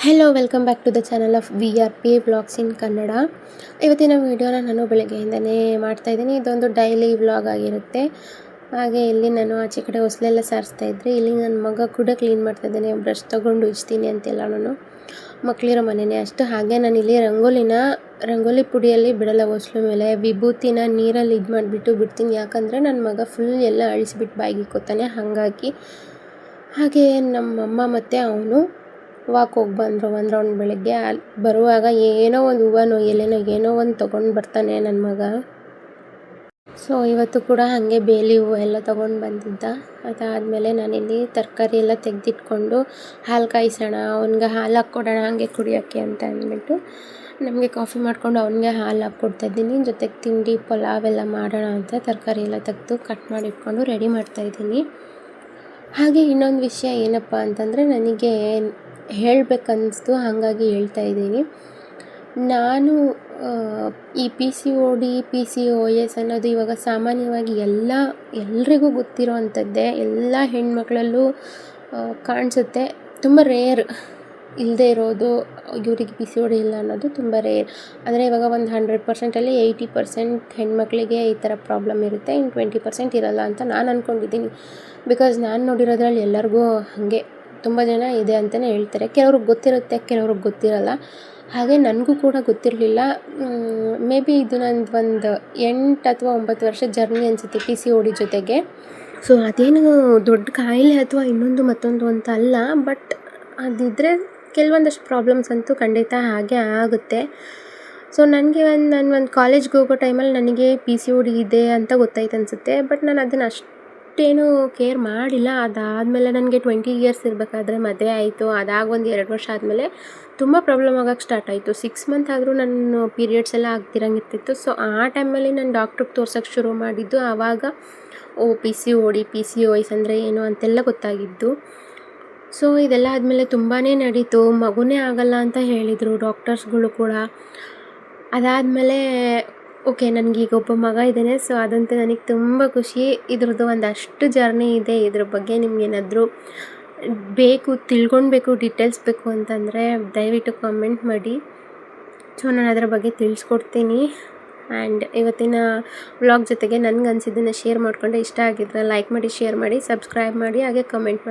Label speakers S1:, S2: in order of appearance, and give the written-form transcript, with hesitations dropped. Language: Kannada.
S1: Hello welcome back to the channel of VRP vlogs in Kannada. ಇವತ್ತಿನ ವೀಡಿಯೋನ ನಾನು ಬೆಳಗ್ಗೆಯಿಂದನೇ ಮಾಡ್ತಾಯಿದ್ದೀನಿ. ಇದೊಂದು ಡೈಲಿ ವ್ಲಾಗ್ ಆಗಿರುತ್ತೆ. ಹಾಗೆ ಇಲ್ಲಿ ನಾನು ಆಚೆ ಕಡೆ ಹೊಸಲೆಲ್ಲ ಸಾರಿಸ್ತಾ ಇದ್ದರೆ ಇಲ್ಲಿ ನನ್ನ ಮಗ ಕೂಡ ಕ್ಲೀನ್ ಮಾಡ್ತಾಯಿದ್ದಾನೆ. ಬ್ರಷ್ ತೊಗೊಂಡು ಉಜ್ತೀನಿ ಅಂತೆಲ್ಲ ನಾನು ಮಕ್ಕಳಿರೋ ಮನೆಯೇ ಅಷ್ಟು. ಹಾಗೆ ನಾನಿಲ್ಲಿ ರಂಗೋಲಿ ಪುಡಿಯಲ್ಲಿ ಬಿಡಲ್ಲ, ಹೊಸ್ಲು ಮೇಲೆ ವಿಭೂತಿನ ನೀರಲ್ಲಿ ಇದು ಮಾಡಿಬಿಟ್ಟು ಬಿಡ್ತೀನಿ. ಯಾಕಂದರೆ ನನ್ನ ಮಗ ಫುಲ್ ಎಲ್ಲ ಅಳಿಸ್ಬಿಟ್ಟು ಬಾಯಿಗೆ ಇಕ್ಕೋತಾನೆ. ಹಾಗೆ ನಮ್ಮಮ್ಮ ಮತ್ತು ಅವನು ವಾಕ್ ಹೋಗಿ ಬಂದರು ಒಂದು ರೌಂಡ್. ಬೆಳಗ್ಗೆ ಬರುವಾಗ ಏನೋ ಒಂದು ಹೂವನೋ ಎಲೆನೋ ಏನೋ ಒಂದು ತೊಗೊಂಡು ಬರ್ತಾನೆ ನನ್ನ ಮಗ. ಸೊ ಇವತ್ತು ಕೂಡ ಹಾಗೆ ಬೇಲಿ ಹೂವು ಎಲ್ಲ ತೊಗೊಂಡು ಬಂದಿದ್ದ. ಅದಾದಮೇಲೆ ನಾನಿಲ್ಲಿ ತರಕಾರಿ ಎಲ್ಲ ತೆಗೆದಿಟ್ಕೊಂಡು ಹಾಲು ಕಾಯಿಸೋಣ, ಅವ್ನಿಗೆ ಹಾಲು ಹಾಕ್ಕೊಡೋಣ ಹಾಗೆ ಕುಡಿಯೋಕ್ಕೆ ಅಂತ ಅಂದ್ಬಿಟ್ಟು ನಮಗೆ ಕಾಫಿ ಮಾಡಿಕೊಂಡು ಅವನಿಗೆ ಹಾಲು ಹಾಕ್ಕೊಡ್ತಾಯಿದ್ದೀನಿ. ಜೊತೆಗೆ ತಿಂಡಿ ಪಲಾವ್ ಎಲ್ಲ ಮಾಡೋಣ ಅಂತ ತರಕಾರಿ ಎಲ್ಲ ತೆಗೆದು ಕಟ್ ಮಾಡಿ ಇಟ್ಕೊಂಡು ರೆಡಿ ಮಾಡ್ತಾಯಿದ್ದೀನಿ. ಹಾಗೆ ಇನ್ನೊಂದು ವಿಷಯ ಏನಪ್ಪ ಅಂತಂದರೆ ನನಗೆ ಹೇಳಬೇಕನ್ನಿಸ್ತು, ಹಾಗಾಗಿ ಹೇಳ್ತಾ ಇದ್ದೀನಿ. ನಾನು ಈ PCOD PCOS ಅನ್ನೋದು ಇವಾಗ ಸಾಮಾನ್ಯವಾಗಿ ಎಲ್ರಿಗೂ ಗೊತ್ತಿರೋ ಅಂಥದ್ದೇ. ಎಲ್ಲ ಹೆಣ್ಮಕ್ಳಲ್ಲೂ ಕಾಣಿಸುತ್ತೆ. ತುಂಬ ರೇರ್ ಇಲ್ಲದೆ ಇರೋದು, ಇವರಿಗೆ PCOD ಇಲ್ಲ ಅನ್ನೋದು ತುಂಬ ರೇರ್. ಅಂದರೆ ಇವಾಗ ಒಂದು 100%ಅಲ್ಲಿ 80% ಹೆಣ್ಮಕ್ಳಿಗೆ ಈ ಥರ ಪ್ರಾಬ್ಲಮ್ ಇರುತ್ತೆ, ಇನ್ನು 20% ಇರಲ್ಲ ಅಂತ ನಾನು ಅಂದ್ಕೊಂಡಿದ್ದೀನಿ. ಬಿಕಾಸ್ ನಾನು ನೋಡಿರೋದ್ರಲ್ಲಿ ಎಲ್ಲರಿಗೂ ಹಾಗೆ ತುಂಬ ಜನ ಇದೆ ಅಂತಲೇ ಹೇಳ್ತಾರೆ. ಕೆಲವ್ರಿಗೆ ಗೊತ್ತಿರುತ್ತೆ, ಕೆಲವ್ರಿಗೆ ಗೊತ್ತಿರಲ್ಲ. ಹಾಗೆ ನನಗೂ ಕೂಡ ಗೊತ್ತಿರಲಿಲ್ಲ. ಮೇ ಬಿ ಇದು ನಂದು ಒಂದು 8 ಅಥವಾ 9 ವರ್ಷ ಜರ್ನಿ ಅನಿಸುತ್ತೆ PCOD ಜೊತೆಗೆ. ಸೊ ಅದೇನು ದೊಡ್ಡ ಕಾಯಿಲೆ ಅಥವಾ ಇನ್ನೊಂದು ಮತ್ತೊಂದು ಅಂತ ಅಲ್ಲ, ಬಟ್ ಅದಿದ್ದರೆ ಕೆಲವೊಂದಷ್ಟು ಪ್ರಾಬ್ಲಮ್ಸ್ ಅಂತೂ ಖಂಡಿತ ಹಾಗೆ ಆಗುತ್ತೆ. ಸೊ ನನಗೆ ನಾನು ಒಂದು ಕಾಲೇಜ್ಗೆ ಹೋಗೋ ಟೈಮಲ್ಲಿ ನನಗೆ PCOD ಇದೆ ಅಂತ ಗೊತ್ತಾಯ್ತು ಅನಿಸುತ್ತೆ. ಬಟ್ ನಾನು ಅದನ್ನು ಅಷ್ಟೇನು ಕೇರ್ ಮಾಡಿಲ್ಲ. ಅದಾದಮೇಲೆ ನನಗೆ 20 ಇಯರ್ಸ್ ಇರಬೇಕಾದ್ರೆ ಮದುವೆ ಆಯಿತು. ಅದಾಗಿ ಒಂದು 2 ವರ್ಷ ಆದಮೇಲೆ ತುಂಬ ಪ್ರಾಬ್ಲಮ್ ಆಗೋಕ್ಕೆ ಸ್ಟಾರ್ಟ್ ಆಯಿತು. 6 ಮಂತ್ ಆದರೂ ನನ್ನ ಪೀರಿಯಡ್ಸ್ ಎಲ್ಲ ಆಗ್ತಿರಂಗಿರ್ತಿತ್ತು. ಸೊ ಆ ಟೈಮಲ್ಲಿ ನಾನು ಡಾಕ್ಟ್ರಿಗೆ ತೋರ್ಸೋಕ್ಕೆ ಶುರು ಮಾಡಿದ್ದು. ಆವಾಗ PCOD PCOS ಅಂದರೆ ಏನು ಅಂತೆಲ್ಲ ಗೊತ್ತಾಗಿದ್ದು. ಸೊ ಇದೆಲ್ಲ ಆದಮೇಲೆ ತುಂಬಾ ನಡೀತು. ಮಗುನೇ ಆಗಲ್ಲ ಅಂತ ಹೇಳಿದರು ಡಾಕ್ಟರ್ಸ್ಗಳು ಕೂಡ. ಅದಾದಮೇಲೆ ಓಕೆ, ನನಗೀಗ ಒಬ್ಬ ಮಗ ಇದ್ದಾನೆ. ಸೊ ಅದಂತೂ ನನಗೆ ತುಂಬ ಖುಷಿ. ಇದ್ರದ್ದು ಒಂದಷ್ಟು ಜರ್ನಿ ಇದೆ. ಇದ್ರ ಬಗ್ಗೆ ನಿಮಗೇನಾದರೂ ತಿಳ್ಕೊಳ್ಬೇಕು, ಡೀಟೇಲ್ಸ್ ಬೇಕು ಅಂತಂದರೆ ದಯವಿಟ್ಟು ಕಾಮೆಂಟ್ ಮಾಡಿ. ಸೊ ನಾನು ಅದರ ಬಗ್ಗೆ ತಿಳಿಸ್ಕೊಡ್ತೀನಿ. ಆ್ಯಂಡ್ ಇವತ್ತಿನ ವ್ಲಾಗ್ ಜೊತೆಗೆ ನನಗನ್ಸಿದ್ದನ್ನು ಶೇರ್ ಮಾಡಿಕೊಂಡೆ. ಇಷ್ಟ ಆಗಿದ್ರೆ ಲೈಕ್ ಮಾಡಿ, ಶೇರ್ ಮಾಡಿ, ಸಬ್ಸ್ಕ್ರೈಬ್ ಮಾಡಿ, ಹಾಗೆ ಕಮೆಂಟ್ ಮಾಡಿ.